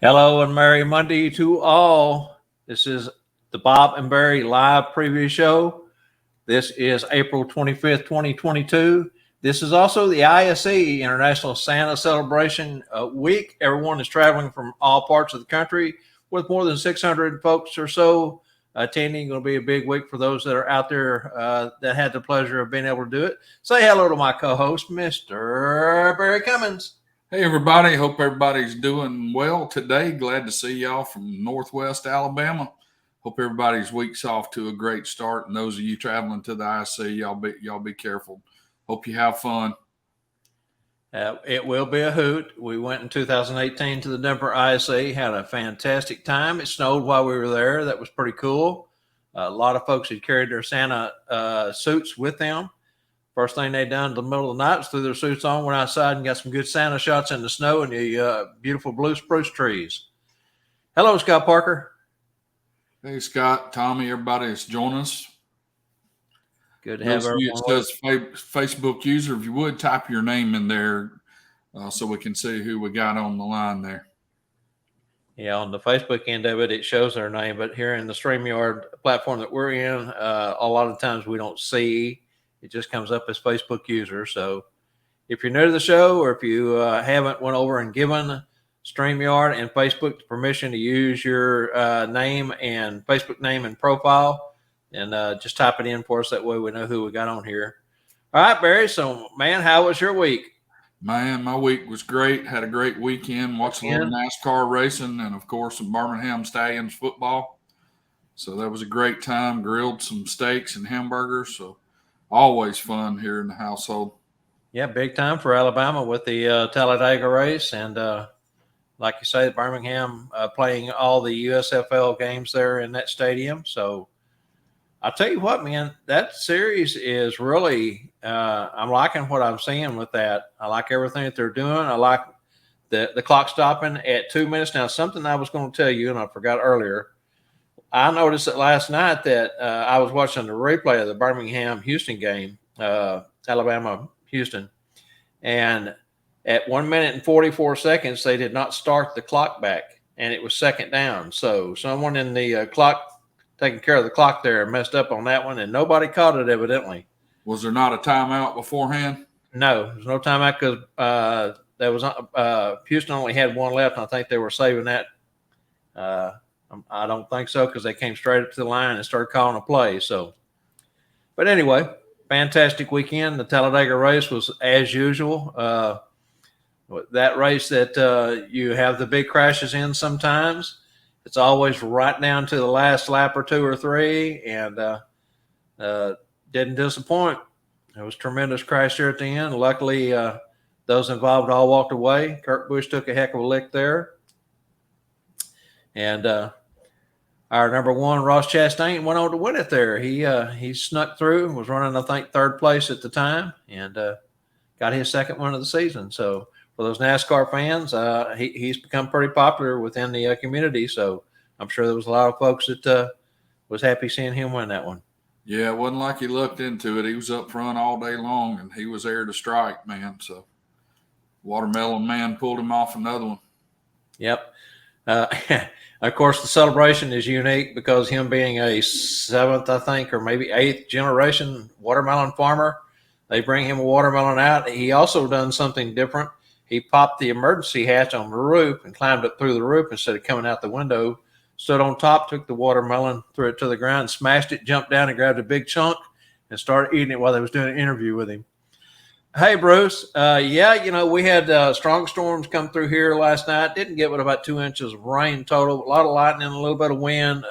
Hello and Merry Monday to all. This is the Bob and Barry live preview show. This is April 25th, 2022. This is also the ISE, International Santa Celebration Week. Everyone is traveling from all parts of the country with more than 600 folks or so attending. Going to be a big week for those that are out there that had the pleasure of being able to do it. Say hello to my co-host, Mr. Barry Cummins. Hey, everybody. Hope everybody's doing well today. Glad to see y'all from Northwest Alabama. Hope everybody's week's off to a great start. And those of you traveling to the IC, y'all be careful. Hope you have fun. It will be a hoot. We went in 2018 to the Denver ISE, had a fantastic time. It snowed while we were there. That was pretty cool. A lot of folks had carried their Santa suits with them. First thing they done in the middle of the night was threw their suits on, went outside and got some good Santa shots in the snow and the beautiful blue spruce trees. Hello, Scott Parker. Hey, Scott, Tommy, everybody that's joining us. Good to have everyone. It says Facebook user, if you would, type your name in there so we can see who we got on the line there. Yeah, on the Facebook end of it, it shows their name, but here in the StreamYard platform that we're in, a lot of times we don't see. It just comes up as Facebook user. So if you're new to the show or if you haven't went over and given StreamYard and Facebook the permission to use your name and Facebook name and profile, and just type it in for us. That way we know who we got on here. All right, Barry. So, man, how was your week? Man, my week was great. Had a great weekend. Watched a little NASCAR racing and, of course, some Birmingham Stallions football. So that was a great time. Grilled some steaks and hamburgers. So always fun here in the household. Yeah, big time for Alabama with the Talladega race. And like you say, Birmingham playing all the USFL games there in that stadium. So I'll tell you what, man, that series is really I'm liking what I'm seeing with that. I like everything that they're doing. I like the clock stopping at 2 minutes. Now, something I was going to tell you, and I forgot earlier. I noticed that last night that I was watching the replay of the Birmingham-Houston game, Alabama-Houston, and at 1 minute and 44 seconds, they did not start the clock back, and it was second down. So someone in the clock taking care of the clock there messed up on that one, and nobody caught it evidently. Was there not a timeout beforehand? No, there's no timeout because there was Houston only had one left, and I think they were saving that. I don't think so because they came straight up to the line and started calling a play. So, but anyway, fantastic weekend. The Talladega race was as usual. That race that you have the big crashes in sometimes. It's always right down to the last lap or two or three, and didn't disappoint. It was a tremendous crash there at the end. Luckily, those involved all walked away. Kurt Busch took a heck of a lick there. And our number one, Ross Chastain, went on to win it there. He snuck through, was running, I think, third place at the time, and got his second win of the season. So for those NASCAR fans, he's become pretty popular within the community. So I'm sure there was a lot of folks that was happy seeing him win that one. Yeah, it wasn't like he looked into it. He was up front all day long, and he was there to strike, man. So Watermelon Man pulled him off another one. Yep. Of course, the celebration is unique because him being a seventh, I think, or maybe eighth generation watermelon farmer, they bring him a watermelon out. He also done something different. He popped the emergency hatch on the roof and climbed up through the roof instead of coming out the window. Stood on top, took the watermelon, threw it to the ground, smashed it, jumped down and grabbed a big chunk and started eating it while they was doing an interview with him. Hey, Bruce. We had strong storms come through here last night. Didn't get but about 2 inches of rain total. A lot of lightning, a little bit of wind,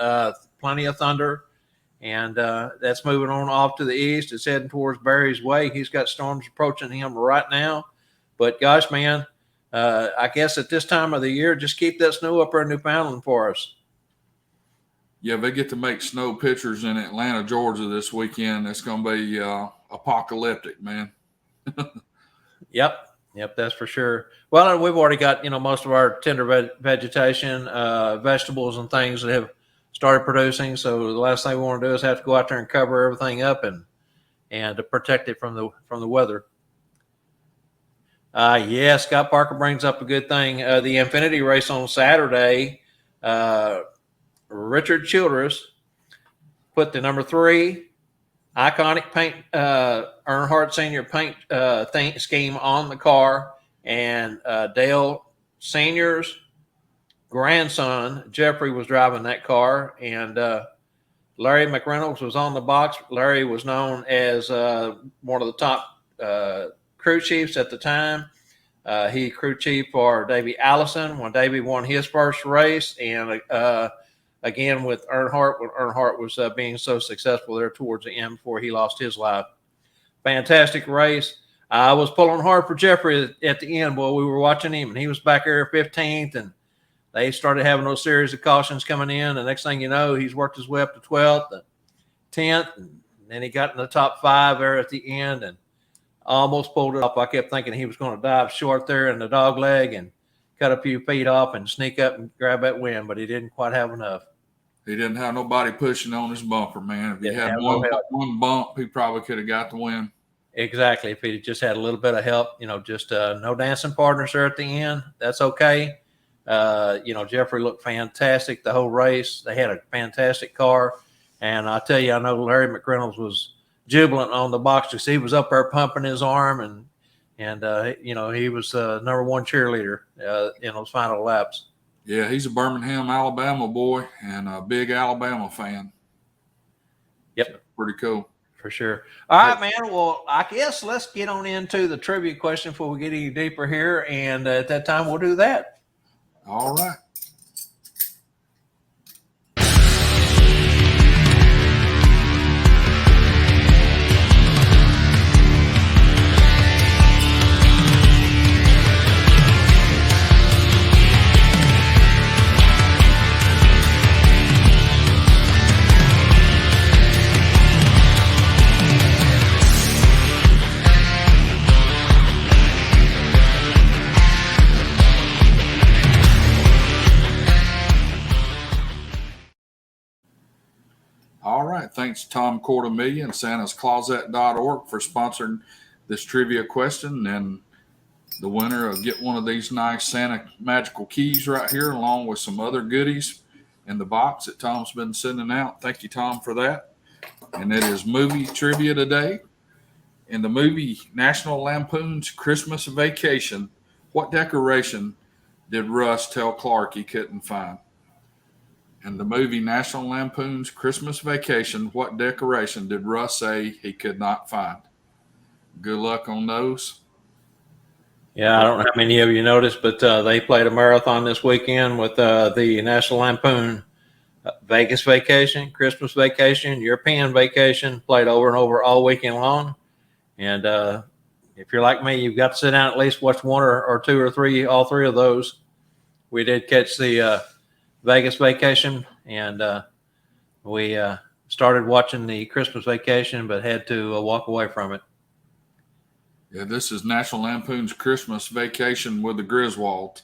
plenty of thunder. And that's moving on off to the east. It's heading towards Barry's way. He's got storms approaching him right now. But, gosh, man, I guess at this time of the year, just keep that snow up there in Newfoundland for us. Yeah, they get to make snow pictures in Atlanta, Georgia this weekend. It's going to be apocalyptic, man. Yep, that's for sure. Well, and we've already got, most of our tender vegetation, vegetables and things that have started producing. So the last thing we want to do is have to go out there and cover everything up and to protect it from the weather. Yeah, Scott Parker brings up a good thing. The Infinity race on Saturday, Richard Childress put the number 3 iconic paint Earnhardt Senior paint scheme on the car, and Dale Senior's grandson Jeffrey was driving that car, and Larry McReynolds was on the box. Larry was known as one of the top crew chiefs at the time. He crew chief for Davey Allison when Davey won his first race, and again with Earnhardt when Earnhardt was being so successful there towards the end before he lost his life. Fantastic race. I was pulling hard for Jeffrey at the end. Boy, we were watching him, and he was back there 15th, and they started having those series of cautions coming in. The next thing you know, he's worked his way up to 12th, 10th, and then he got in the top 5 there at the end and almost pulled it off. I kept thinking he was going to dive short there in the dog leg and cut a few feet off and sneak up and grab that win, but he didn't quite have enough. He didn't have nobody pushing on his bumper, man. If he had one bump, he probably could have got the win. Exactly. If he just had a little bit of help, just no dancing partners there at the end, that's okay. Jeffrey looked fantastic the whole race. They had a fantastic car. And I tell you, I know Larry McReynolds was jubilant on the box because he was up there pumping his arm, and he was number 1 cheerleader in those final laps. Yeah, he's a Birmingham, Alabama boy and a big Alabama fan. Yep. Pretty cool. For sure. All right, man. Well, I guess let's get on into the trivia question before we get any deeper here. And at that time, we'll do that. All right. All right. Thanks to Tom Cordemelia and SantasCloset.org for sponsoring this trivia question. And the winner will get one of these nice Santa magical keys right here, along with some other goodies in the box that Tom's been sending out. Thank you, Tom, for that. And it is movie trivia today. In the movie National Lampoon's Christmas Vacation, what decoration did Russ tell Clark he couldn't find? In the movie National Lampoon's Christmas Vacation, what decoration did Russ say he could not find? Good luck on those. Yeah, I don't know how many of you noticed, but they played a marathon this weekend with the National Lampoon Vegas Vacation, Christmas Vacation, European Vacation, played over and over all weekend long. And if you're like me, you've got to sit down at least watch one or two or three, all three of those. We did catch the Vegas Vacation, and we started watching the Christmas Vacation, but had to walk away from it. Yeah, this is National Lampoon's Christmas Vacation with the Griswold.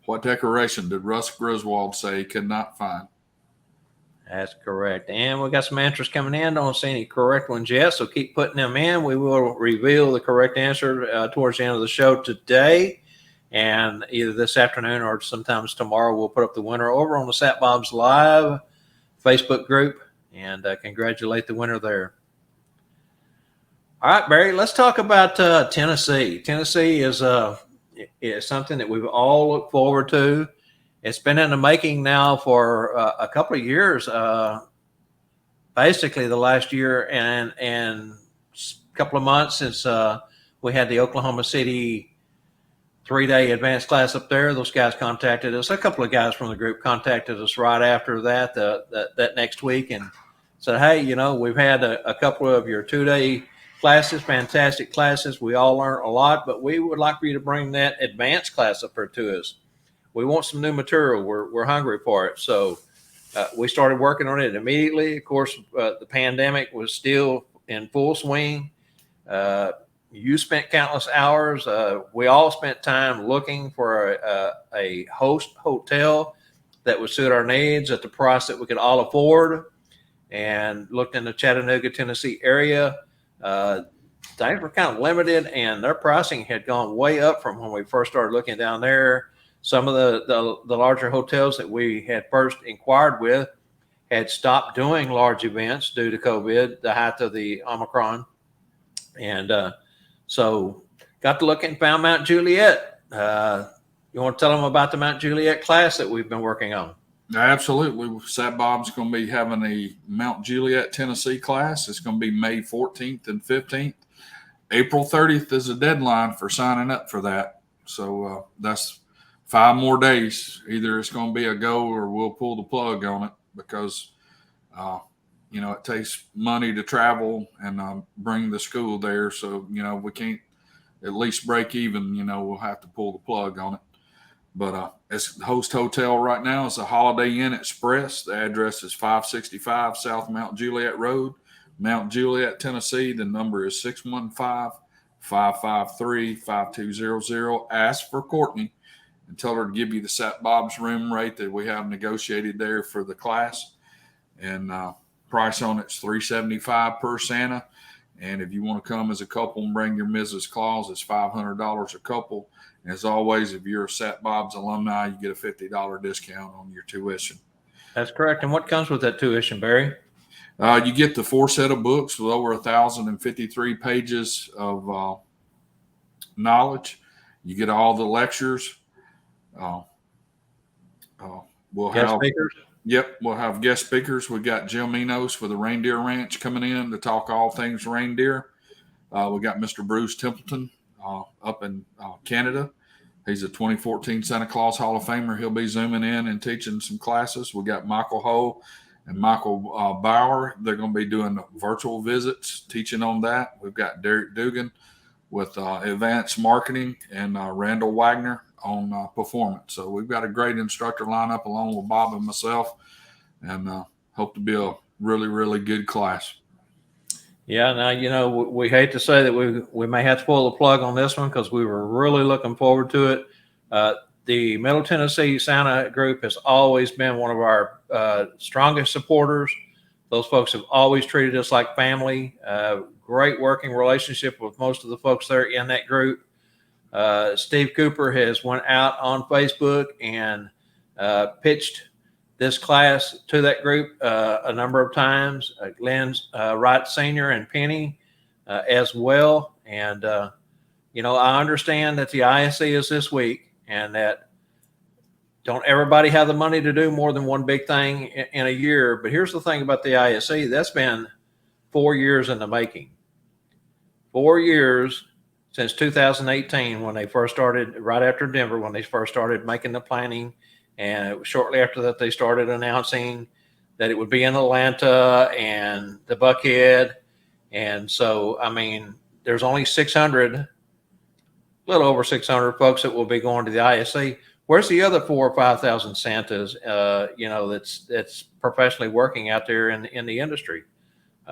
What decoration did Russ Griswold say he could not find? That's correct. And we got some answers coming in. Don't see any correct ones yet, so keep putting them in. We will reveal the correct answer towards the end of the show today. And either this afternoon or sometimes tomorrow, we'll put up the winner over on the Sat Bob's Live Facebook group and congratulate the winner there. All right, Barry, let's talk about Tennessee. Tennessee is something that we've all looked forward to. It's been in the making now for a couple of years, basically the last year and a couple of months since we had the Oklahoma City 3-day advanced class up there. Those guys contacted us. A couple of guys from the group contacted us right after that, that next week, and said, hey, we've had a couple of your 2-day classes, fantastic classes. We all learned a lot, but we would like for you to bring that advanced class up here to us. We want some new material. We're hungry for it. So we started working on it immediately. Of course, the pandemic was still in full swing. You spent countless hours. We all spent time looking for a host hotel that would suit our needs at the price that we could all afford, and looked in the Chattanooga, Tennessee area. things were kind of limited, and their pricing had gone way up from when we first started looking down there. Some of the larger hotels that we had first inquired with had stopped doing large events due to COVID, the height of the Omicron. And so got to look and found Mount Juliet. You want to tell them about the Mount Juliet class that we've been working on? Absolutely. Sat Bob's going to be having a Mount Juliet, Tennessee class. It's going to be May 14th and 15th. April 30th is the deadline for signing up for that. So that's 5 more days. Either it's going to be a go or we'll pull the plug on it because, it takes money to travel and bring the school there. So, we can't at least break even. We'll have to pull the plug on it. But it's the host hotel right now is the Holiday Inn Express. The address is 565 South Mount Juliet Road, Mount Juliet, Tennessee. The number is 615-553-5200. Ask for Courtney and tell her to give you the Sat Bob's room rate that we have negotiated there for the class. And price on it's $375 per Santa. And if you want to come as a couple and bring your Mrs. Claus, it's $500 a couple. And as always, if you're a Sat Bob's alumni, you get a $50 discount on your tuition. That's correct. And what comes with that tuition, Barry? You get the 4 set of books with over 1,053 pages of knowledge. You get all the lectures. We'll Guest have speakers? Yep, we'll have guest speakers. We've got Jim Enos for the Reindeer Ranch coming in to talk all things reindeer. We got Mr. Bruce Templeton up in Canada. He's a 2014 Santa Claus Hall of Famer. He'll be zooming in and teaching some classes. We got Michael Ho and Michael Bauer. They're going to be doing virtual visits, teaching on that. We've got Derek Dugan with advanced marketing and Randall Wagner on performance. So we've got a great instructor lineup along with Bob and myself, and hope to be a really, really good class. Yeah, now, we hate to say that we may have to pull the plug on this one because we were really looking forward to it. The Middle Tennessee Santa group has always been one of our strongest supporters. Those folks have always treated us like family. Great working relationship with most of the folks there in that group. Steve Cooper has went out on Facebook and pitched this class to that group a number of times. Glenn Wright Sr. and Penny as well. And, I understand that the ISE is this week and that don't everybody have the money to do more than one big thing in a year. But here's the thing about the ISE. That's been 4 years in the making. 4 years since 2018 when they first started, right after Denver, when they first started making the planning. And shortly after that, they started announcing that it would be in Atlanta and the Buckhead. And so, there's only 600, a little over 600 folks that will be going to the ISE. Where's the other 4,000 or 5,000 Santas, that's professionally working out there in the industry?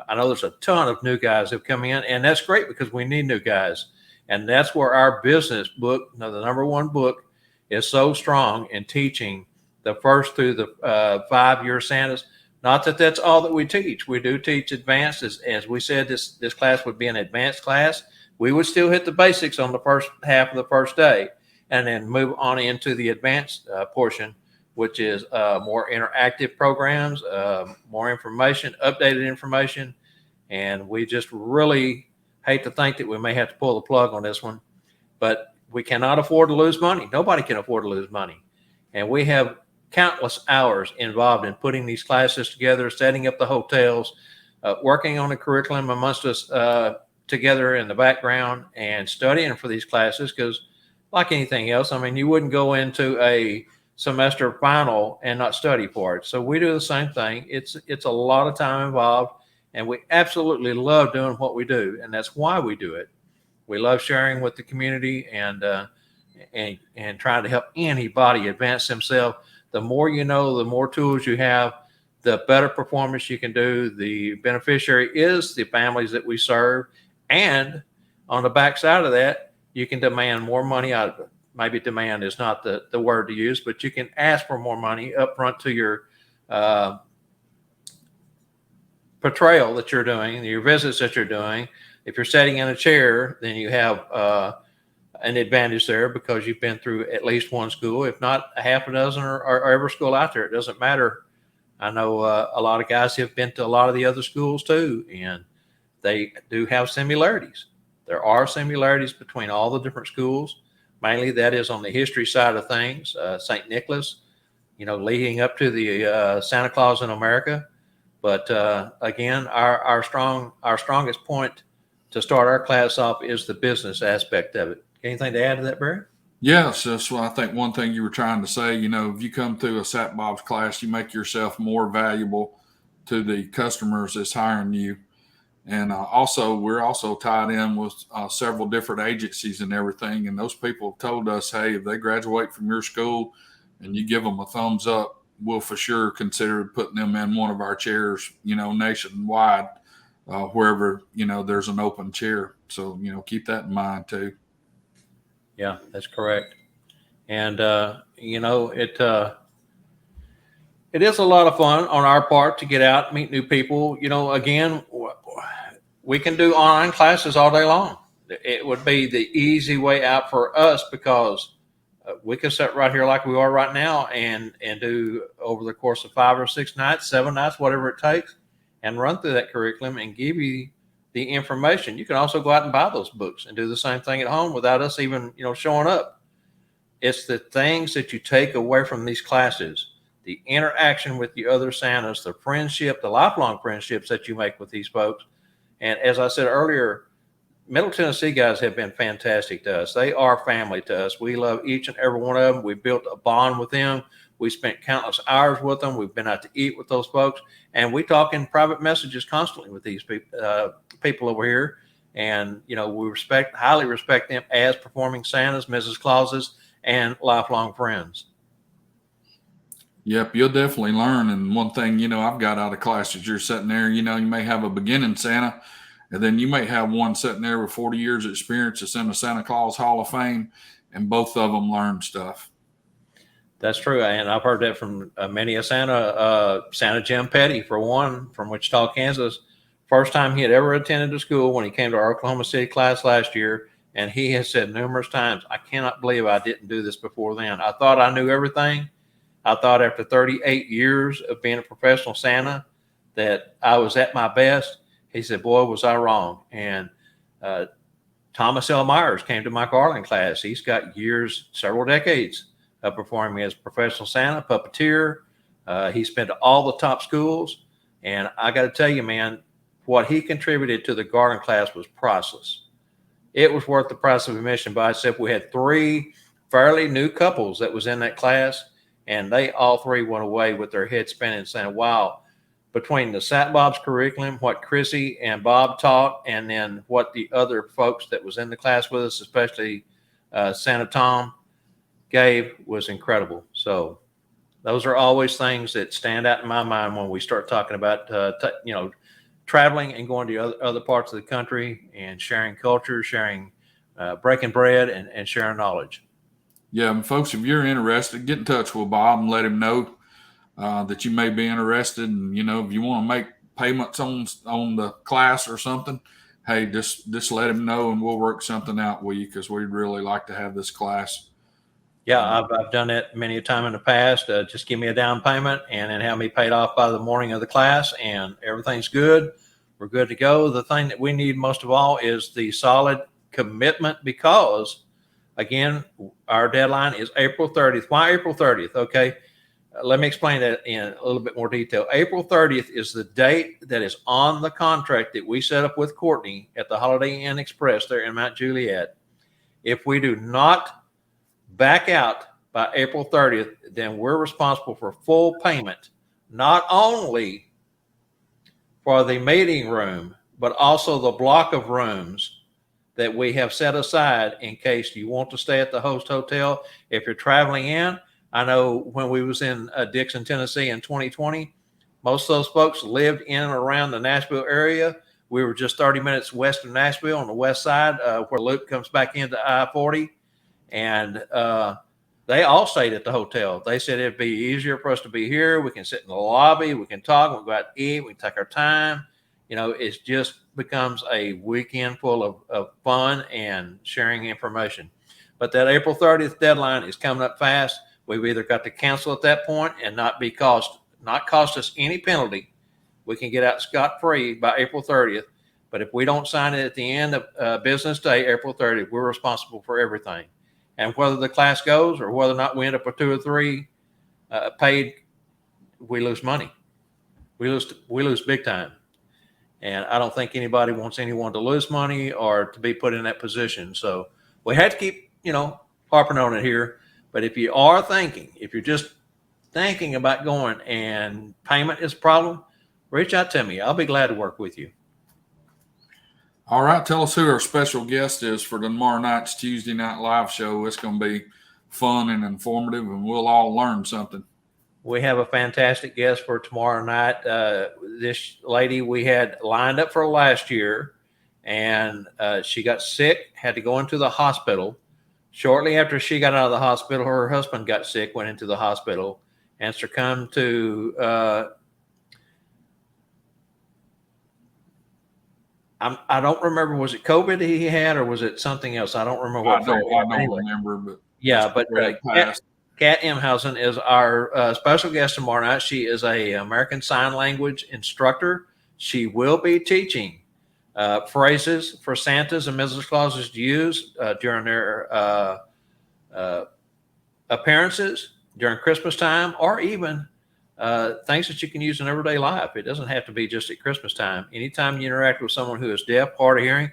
I know there's a ton of new guys that have come in, and that's great because we need new guys. And that's where our business book, the number one book, is so strong in teaching the first through the 5-year Santas. Not that that's all that we teach. We do teach advanced. As we said, this class would be an advanced class. We would still hit the basics on the first half of the first day and then move on into the advanced portion, which is more interactive programs, more information, updated information. And we just really hate to think that we may have to pull the plug on this one, but we cannot afford to lose money. Nobody can afford to lose money. And we have countless hours involved in putting these classes together, setting up the hotels, working on the curriculum amongst us together in the background and studying for these classes. Because like anything else, you wouldn't go into a semester final and not study for it. So we do the same thing. It's a lot of time involved, and we absolutely love doing what we do. And that's why we do it. We love sharing with the community and trying to help anybody advance themselves. The more you know, the more tools you have, the better performance you can do. The beneficiary is the families that we serve. And on the backside of that, you can demand more money out of it. Maybe demand is not the word to use, but you can ask for more money up front to your portrayal that you're doing, your visits that you're doing, If you're sitting in a chair, then you have an advantage there because you've been through at least one school, if not a half a dozen or every school out there. It doesn't matter. I know a lot of guys have been to a lot of the other schools too, and they do have similarities. There are similarities between all the different schools. Mainly that is on the history side of things. St. Nicholas, leading up to the Santa Claus in America. But again, our strongest point to start our class off is the business aspect of it. Anything to add to that, Barry? Yes, that's what I think. One thing you were trying to say, if you come through a Sat Bob's class, you make yourself more valuable to the customers that's hiring you. And we're also tied in with several different agencies and everything. And those people have told us, hey, if they graduate from your school and you give them a thumbs up, we'll for sure consider putting them in one of our chairs, nationwide, wherever, there's an open chair. So, keep that in mind too. Yeah, that's correct. And, it is a lot of fun on our part to get out, meet new people. Again, we can do online classes all day long. It would be the easy way out for us because we can sit right here like we are right now and do over the course of 5 or 6 nights, 7 nights, whatever it takes, and run through that curriculum and give you the information. You can also go out and buy those books and do the same thing at home without us even, showing up. It's the things that you take away from these classes, the interaction with the other Santas, the friendship, the lifelong friendships that you make with these folks. And as I said earlier, Middle Tennessee guys have been fantastic to us. They are family to us. We love each and every one of them. We built a bond with them. We spent countless hours with them. We've been out to eat with those folks, and we talk in private messages constantly with these people over here. And we highly respect them as performing Santas, Mrs. Clauses, and lifelong friends. Yep, you'll definitely learn. And one thing, I've got out of class is you're sitting there, you may have a beginning Santa, and then you may have one sitting there with 40 years of experience that's in the Santa Claus Hall of Fame, and both of them learn stuff. That's true. And I've heard that from many a Santa. Santa Jim Petty, for one, from Wichita, Kansas. First time he had ever attended a school when he came to our Oklahoma City class last year. And he has said numerous times, I cannot believe I didn't do this before then. I thought I knew everything. I thought after 38 years of being a professional Santa that I was at my best. He said, boy, was I wrong. And Thomas L. Myers came to my Garland class. He's got years, several decades of performing as professional Santa, puppeteer. He's been to all the top schools. And I got to tell you, man, what he contributed to the Garland class was priceless. It was worth the price of admission. But I said we had 3 fairly new couples that was in that class, and they all 3 went away with their heads spinning, saying, wow, between the Sat Bob's curriculum, what Chrissy and Bob taught, and then what the other folks that was in the class with us, especially Santa Tom, gave, was incredible. So those are always things that stand out in my mind when we start talking about, traveling and going to other parts of the country and sharing culture, sharing, breaking bread, and sharing knowledge. Yeah, and folks, if you're interested, get in touch with Bob and let him know that you may be interested. And, if you want to make payments on the class or something, hey, just let him know and we'll work something out with you because we'd really like to have this class. Yeah, I've done that many a time in the past. Just give me a down payment and then have me paid off by the morning of the class, and everything's good. We're good to go. The thing that we need most of all is the solid commitment because, again, our deadline is April 30th. Why April 30th? Okay, let me explain that in a little bit more detail. April 30th is the date that is on the contract that we set up with Courtney at the Holiday Inn Express there in Mount Juliet. If we do not back out by April 30th, then we're responsible for full payment, not only for the meeting room, but also the block of rooms that we have set aside in case you want to stay at the host hotel. If you're traveling in, I know when we was in Dixon, Tennessee in 2020, most of those folks lived in and around the Nashville area. We were just 30 minutes west of Nashville on the west side where Loop comes back into I-40. And they all stayed at the hotel. They said it'd be easier for us to be here. We can sit in the lobby. We can talk. We can go out to eat. We can take our time. It's just becomes a weekend full of fun and sharing information. But that April 30th deadline is coming up fast. We've either got to cancel at that point and not cost us any penalty. We can get out scot-free by April 30th. But if we don't sign it at the end of business day, April 30th, we're responsible for everything. And whether the class goes or whether or not we end up with 2 or 3 paid, we lose money. We lose big time. And I don't think anybody wants anyone to lose money or to be put in that position. So we had to keep, harping on it here. But if you're just thinking about going and payment is a problem, reach out to me. I'll be glad to work with you. All right. Tell us who our special guest is for tomorrow night's Tuesday Night Live show. It's going to be fun and informative, and we'll all learn something. We have a fantastic guest for tomorrow night. This lady we had lined up for last year, and she got sick, had to go into the hospital. Shortly after she got out of the hospital, her husband got sick, went into the hospital, and succumbed to I don't remember, was it COVID he had or was it something else? I don't remember what. I don't remember, but yeah, but Kat Emhausen is our special guest tomorrow night. She is a American Sign Language instructor. She will be teaching phrases for Santas and Mrs. Clauses to use during their appearances during Christmas time, or even things that you can use in everyday life. It doesn't have to be just at Christmas time. Anytime you interact with someone who is deaf, hard of hearing,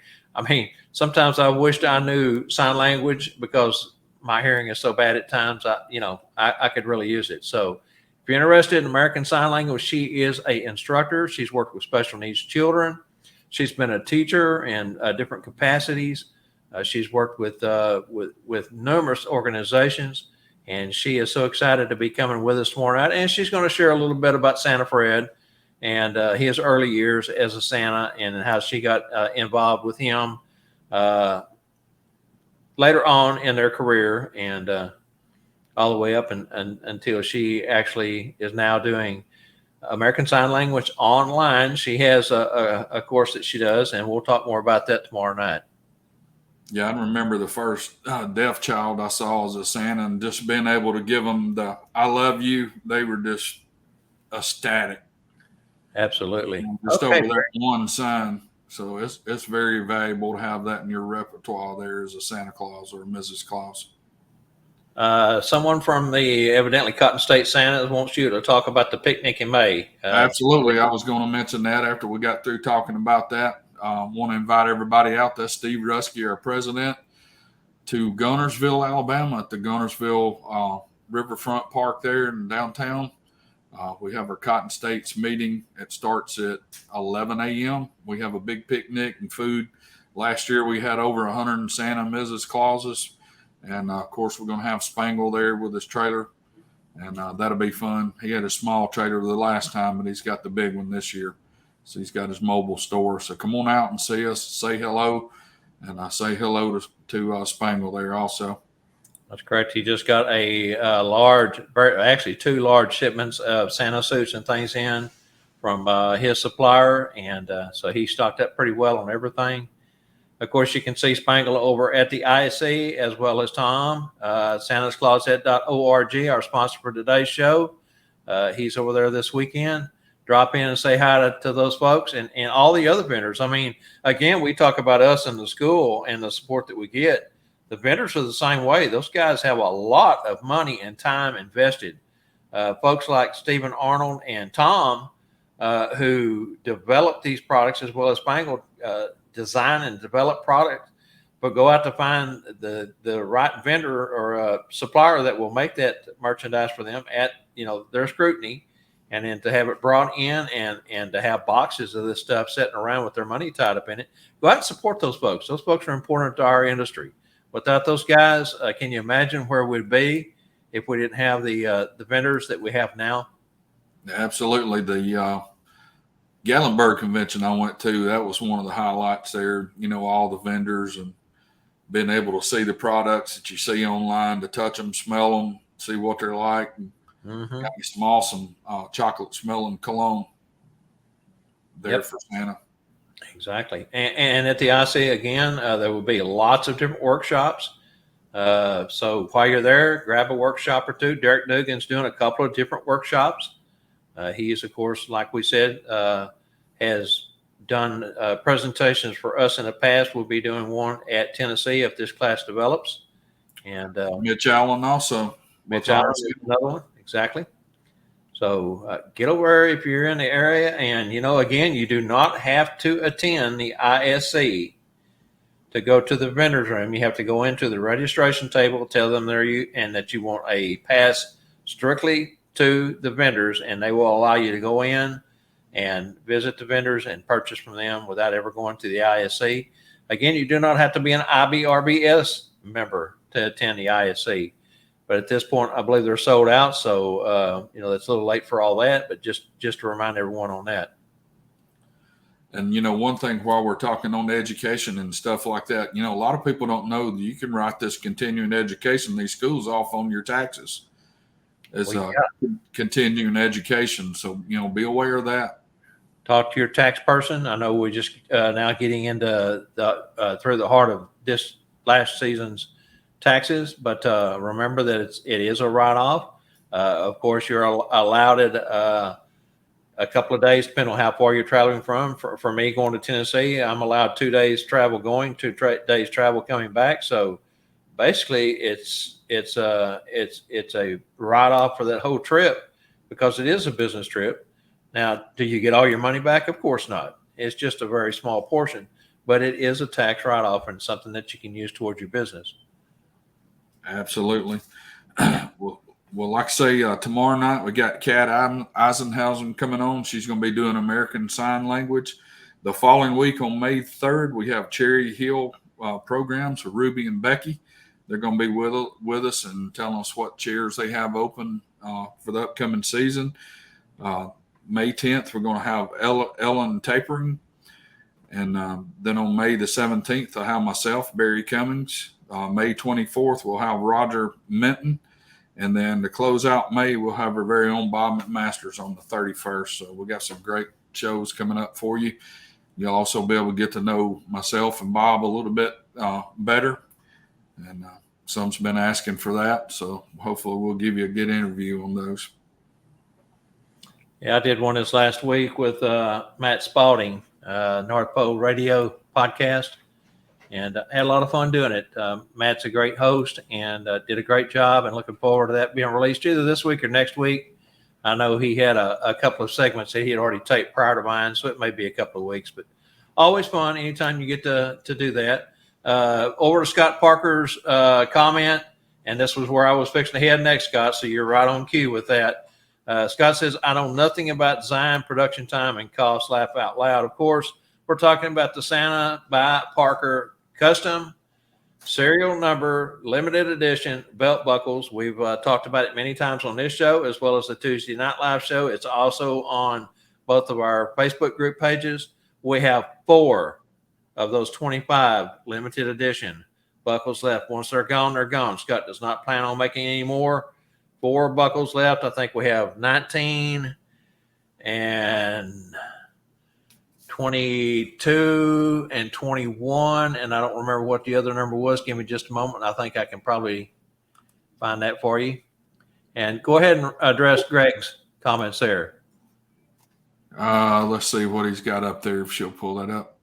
sometimes I wished I knew sign language because my hearing is so bad at times. I could really use it. So if you're interested in American Sign Language, she is an instructor. She's worked with special needs children. She's been a teacher in different capacities. She's worked with numerous organizations. And she is so excited to be coming with us tomorrow night. And she's going to share a little bit about Santa Fred and his early years as a Santa and how she got involved with him later on in their career and all the way up until she actually is now doing American Sign Language online. She has a course that she does, and we'll talk more about that tomorrow night. Yeah, I remember the first deaf child I saw as a Santa, and just being able to give them the "I love you," they were just ecstatic. Absolutely. Just over that one sign. So it's very valuable to have that in your repertoire there as a Santa Claus or a Mrs. Claus. Someone from the evidently Cotton State Santas wants you to talk about the picnic in May. Absolutely. I was going to mention that after we got through talking about that. Want to invite everybody out. That's Steve Rusky, our president, to Gunnersville, Alabama, at the Gunnersville Riverfront Park there in downtown. We have our Cotton States meeting. It starts at 11 a.m. We have a big picnic and food. Last year we had over 100 Santa and Mrs. Clauses. And, of course, we're going to have Spangle there with his trailer. And that'll be fun. He had a small trailer the last time, but he's got the big one this year. So he's got his mobile store. So come on out and see us, say hello, and I say hello to Spangle there also. That's correct. He just got a actually 2 large shipments of Santa suits and things in from his supplier, and so he stocked up pretty well on everything. Of course, you can see Spangle over at the ISE as well as Tom, santascloset.org, our sponsor for today's show. He's over there this weekend. Drop in and say hi to those folks and all the other vendors. Again, we talk about us in the school and the support that we get. The vendors are the same way. Those guys have a lot of money and time invested. Folks like Stephen Arnold and Tom, who develop these products, as well as Spangle, design and develop products, but go out to find the right vendor or supplier that will make that merchandise for them at their scrutiny. And then to have it brought in and to have boxes of this stuff sitting around with their money tied up in it, go out and support those folks. Those folks are important to our industry. Without those guys, can you imagine where we'd be if we didn't have the vendors that we have now? Absolutely. The Gatlinburg convention I went to, that was one of the highlights there. All the vendors and being able to see the products that you see online, to touch them, smell them, see what they're like. And got me some awesome chocolate smelling cologne there for Santa. Exactly. And at the IC again, there will be lots of different workshops. So while you're there, grab a workshop or two. Derek Dugan's doing a couple of different workshops. He's, of course, like we said, has done presentations for us in the past. We'll be doing one at Tennessee if this class develops. And Mitch Allen also. Mitch Allen is another one. Exactly. So get over if you're in the area. And, again, you do not have to attend the ISC to go to the vendor's room. You have to go into the registration table, tell them and that you want a pass strictly to the vendors, and they will allow you to go in and visit the vendors and purchase from them without ever going to the ISC. Again, you do not have to be an IBRBS member to attend the ISC. But at this point, I believe they're sold out. So, it's a little late for all that, but just to remind everyone on that. And, one thing while we're talking on education and stuff like that, a lot of people don't know that you can write this continuing education, these schools off on your taxes as continuing education. So, be aware of that. Talk to your tax person. I know we're just now getting into through the heart of this last season's taxes, but remember that it is a write-off. Of course, you're allowed it a couple of days, depending on how far you're traveling from. For me, going to Tennessee, I'm allowed 2 days travel going, 2 days travel coming back. So basically, it's a write-off for that whole trip because it is a business trip. Now, do you get all your money back? Of course not. It's just a very small portion, but it is a tax write-off and something that you can use towards your business. Absolutely. Well, like I say, tomorrow night we got Kat Eisenhausen coming on. She's going to be doing American Sign Language. The following week on May 3rd, we have Cherry Hill programs for Ruby and Becky. They're going to be with us and telling us what chairs they have open for the upcoming season. May 10th, we're going to have Ellen Tapering. And then on May the 17th, I'll have myself, Barry Cummings. May 24th, we'll have Roger Minton. And then to close out May, we'll have our very own Bob McMasters on the 31st. So we got some great shows coming up for you. You'll also be able to get to know myself and Bob a little bit better. And some's been asking for that. So hopefully we'll give you a good interview on those. Yeah, I did one this last week with Matt Spalding, North Pole Radio podcast. And had a lot of fun doing it. Matt's a great host and did a great job, and looking forward to that being released either this week or next week. I know he had a couple of segments that he had already taped prior to mine, so it may be a couple of weeks, but always fun anytime you get to do that. Over to Scott Parker's comment, and this was where I was fixing to head next, Scott, so you're right on cue with that. Scott says, I know nothing about design, production time, and cost. Laugh out loud. Of course, we're talking about the Santa by Parker custom serial number limited edition belt buckles. We've talked about it many times on this show as well as the Tuesday Night Live show. It's also on both of our Facebook group pages. We have 4 of those 25 limited edition buckles left. Once they're gone, they're gone. Scott does not plan on making any more. 4 buckles left. I think we have 19 and 22 and 21, and I don't remember what the other number was. Give me just a moment. I think I can probably find that for you. And go ahead and address Greg's comments there. Let's see what he's got up there, if she'll pull that up.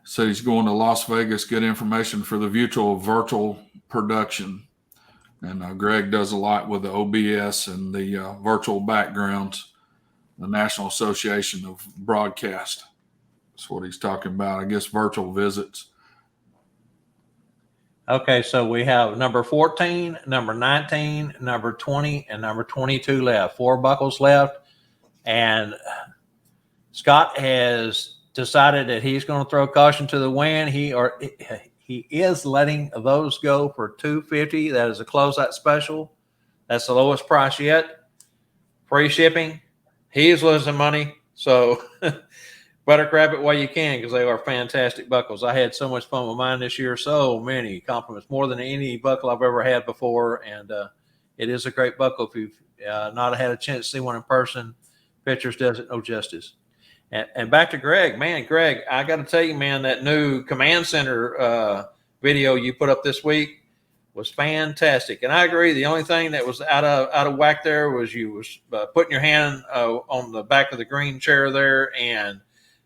So he's going to Las Vegas, good information for the virtual production. And Greg does a lot with the OBS and the virtual backgrounds. The National Association of Broadcast. That's what he's talking about. I guess virtual visits. Okay, so we have number 14, number 19, number 20, and number 22 left. 4 buckles left. And Scott has decided that he's going to throw caution to the wind. He is letting those go for $250. That is a closeout special. That's the lowest price yet. Free shipping. He is losing money, so better grab it while you can because they are fantastic buckles. I had so much fun with mine this year. So many compliments, more than any buckle I've ever had before. And it is a great buckle. If you've not had a chance to see one in person, pictures does it no justice. And back to Greg, man, Greg, I got to tell you, man, that new command center video you put up this week was fantastic. And I agree. The only thing that was out of whack there was you was putting your hand on the back of the green chair there, and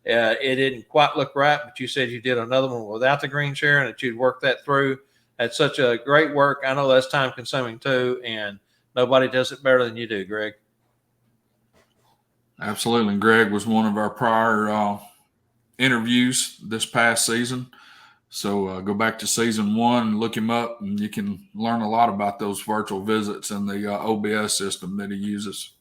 it didn't quite look right. But you said you did another one without the green chair, and that you'd work that through. That's such a great work. I know that's time consuming too, and nobody does it better than you do, Greg. Absolutely. And Greg was one of our prior interviews this past season. So go back to season 1, look him up, and you can learn a lot about those virtual visits and the OBS system that he uses.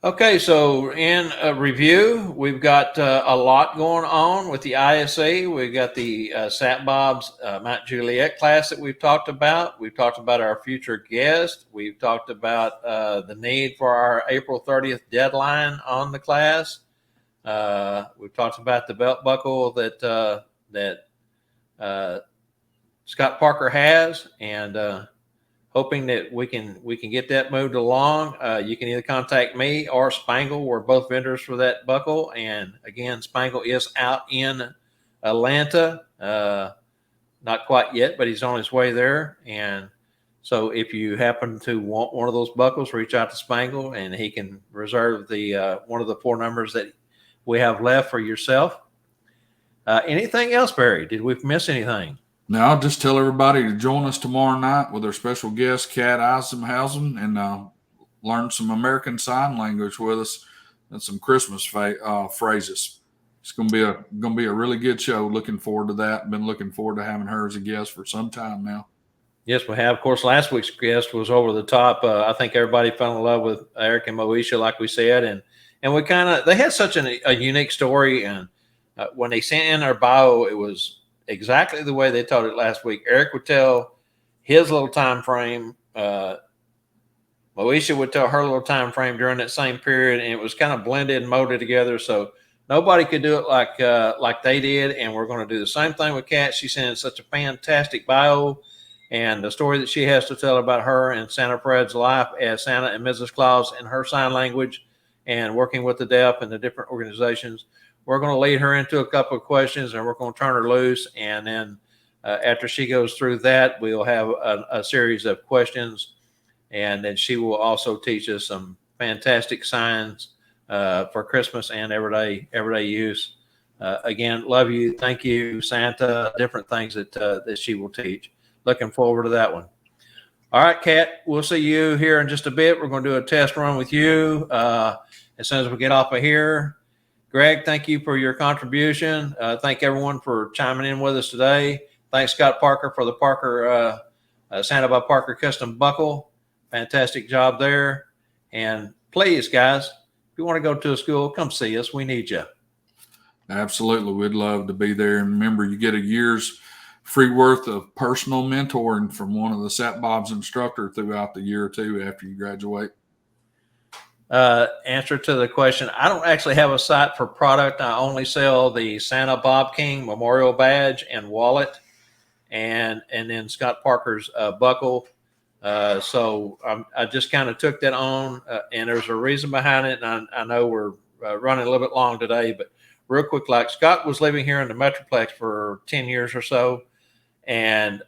Okay, so in a review, we've got a lot going on with the ISE. We've got the St. Bob's Mount Juliet class that we've talked about. We've talked about our future guest. We've talked about the need for our April 30th deadline on the class. We've talked about the belt buckle that Scott Parker has, and hoping that we can get that moved along. You can either contact me or Spangle. We're both vendors for that buckle. And again, Spangle is out in Atlanta. Not quite yet, but he's on his way there. And so if you happen to want one of those buckles, reach out to Spangle and he can reserve the one of the 4 numbers that we have left for yourself. Anything else, Barry? Did we miss anything? Now, I'll just tell everybody to join us tomorrow night with our special guest, Kat Eisenhausen, and learn some American Sign Language with us and some Christmas phrases. It's going to be a really good show. Looking forward to that. Been looking forward to having her as a guest for some time now. Yes, we have. Of course, last week's guest was over the top. I think everybody fell in love with Eric and Moesha, like we said, and they had such a unique story. And when they sent in their bio, it was exactly the way they told it last week. Eric would tell his little time frame. Moesha would tell her little time frame during that same period, and it was kind of blended and molded together. So nobody could do it like they did. And we're going to do the same thing with Kat. She sent in such a fantastic bio, and the story that she has to tell about her and Santa Fred's life as Santa and Mrs. Claus in her sign language and working with the deaf and the different organizations. We're going to lead her into a couple of questions, and we're going to turn her loose. And then after she goes through that, we'll have a series of questions. And then she will also teach us some fantastic signs for Christmas and everyday use. Again, love you. Thank you, Santa. Different things that she will teach. Looking forward to that one. All right, Kat, we'll see you here in just a bit. We're going to do a test run with you as soon as we get off of here. Greg, thank you for your contribution. Thank everyone for chiming in with us today. Thanks, Scott Parker, for the Parker Santa by Parker custom buckle. Fantastic job there. And please, guys, if you want to go to a school, come see us. We need you. Absolutely. We'd love to be there. And remember, you get a year's free worth of personal mentoring from one of the St. Bob's instructor throughout the year or two after you graduate. Answer to the question, I don't actually have a site for product. I only sell the Santa Bob King Memorial Badge and wallet, and then Scott Parker's buckle. So I just kind of took that on, and there's a reason behind it. And I know we're running a little bit long today, but real quick, like Scott was living here in the Metroplex for 10 years or so, and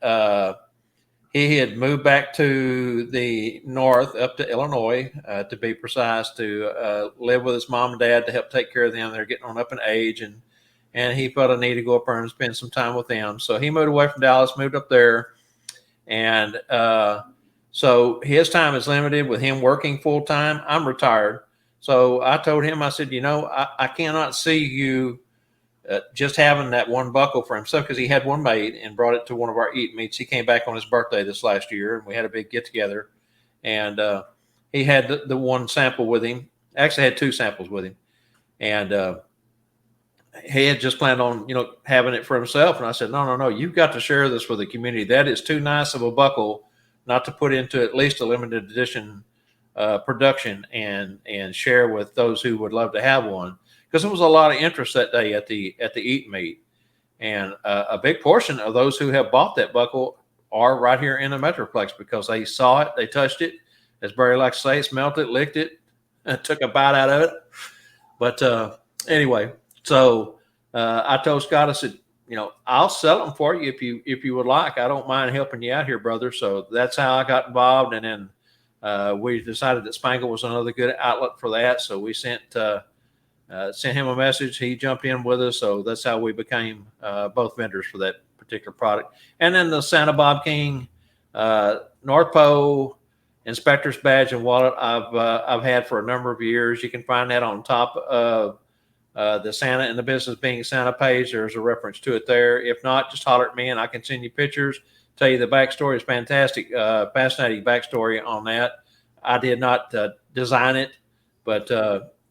he had moved back to the north, up to Illinois, to be precise, to live with his mom and dad to help take care of them. They're getting on up in age, and he felt a need to go up there and spend some time with them. So he moved away from Dallas, moved up there, and so his time is limited with him working full time. I'm retired. So I told him, I said, I cannot see you just having that one buckle for himself, because he had one made and brought it to one of our eat meets. He came back on his birthday this last year, and we had a big get together, and he had the one sample with him. Actually had 2 samples with him, and he had just planned on, having it for himself. And I said, no, you've got to share this with the community. That is too nice of a buckle not to put into at least a limited edition production and share with those who would love to have one. Because there was a lot of interest that day at the eat meet, and a big portion of those who have bought that buckle are right here in the Metroplex because they saw it, they touched it, as Barry likes to say, smelt it, licked it, took a bite out of it. But anyway, so I told Scott, I said, I'll sell them for you if you would like. I don't mind helping you out here, brother. So that's how I got involved. And then we decided that Spangle was another good outlet for that. So we sent him a message. He jumped in with us. So that's how we became both vendors for that particular product. And then the Santa Bob King North Pole inspector's badge and wallet I've had for a number of years. You can find that on top of the Santa in the Business Being Santa page. There's a reference to it there. If not, just holler at me and I can send you pictures. Tell you the backstory is fantastic, fascinating backstory on that. I did not design it, but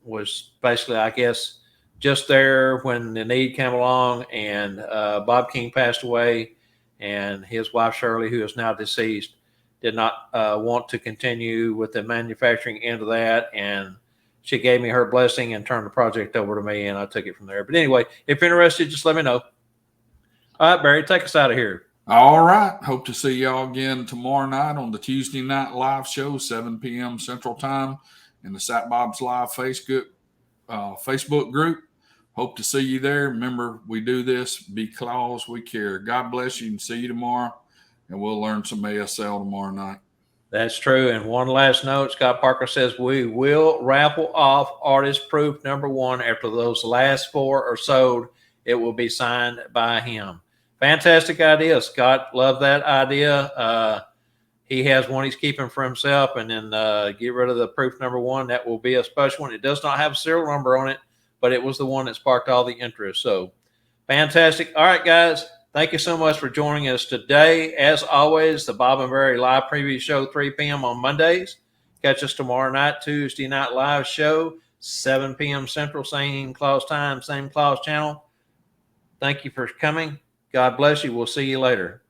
was basically, I guess, just there when the need came along, and Bob King passed away, and his wife Shirley, who is now deceased, did not want to continue with the manufacturing end of that, and she gave me her blessing and turned the project over to me, and I took it from there. But anyway, if you're interested, just let me know. All right, Barry, take us out of here. All right. Hope to see y'all again tomorrow night on the Tuesday Night Live show, 7 p.m. Central Time, in the Sat Bob's Live Facebook group. Hope to see you there. Remember, we do this because we care. God bless you, and see you tomorrow, and we'll learn some ASL tomorrow night. That's true. And one last note, Scott Parker says we will raffle off Artist Proof #1 after those last 4 are sold. It will be signed by him. Fantastic idea, Scott. Love that idea. He has one he's keeping for himself, and then get rid of the Proof #1. That will be a special one. It does not have a serial number on it, but it was the one that sparked all the interest. So fantastic. All right, guys. Thank you so much for joining us today. As always, the Bob and Barry live preview show, 3 p.m. on Mondays. Catch us tomorrow night, Tuesday Night Live show, 7 p.m. Central, same Claus time, same Claus channel. Thank you for coming. God bless you. We'll see you later.